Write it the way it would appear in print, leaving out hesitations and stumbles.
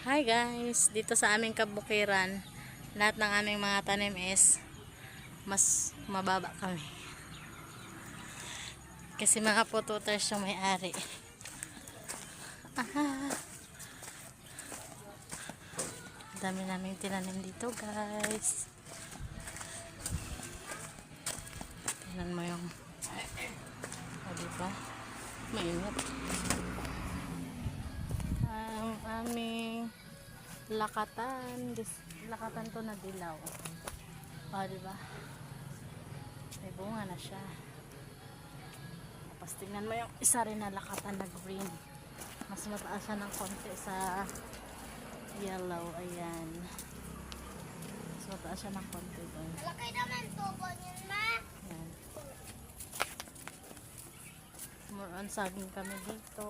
Hi guys, dito sa aming kabukiran, lahat ng aming mga tanim is mas mababa kami. Kasi mga potuters yung may-ari. Dami naming tinanim dito guys. Tingnan mo yung diba? Mainit. Ang aming lakatan. Lakatan to na dilaw. Diba? May bunga na siya. Tapos tingnan mo yung isa rin na lakatan na green. Mas mataas siya ng konti sa yellow. Ayan. Mas mataas siya ng konti doon. Laki naman tubo niyan, ma. Ayan. More on saging kami dito.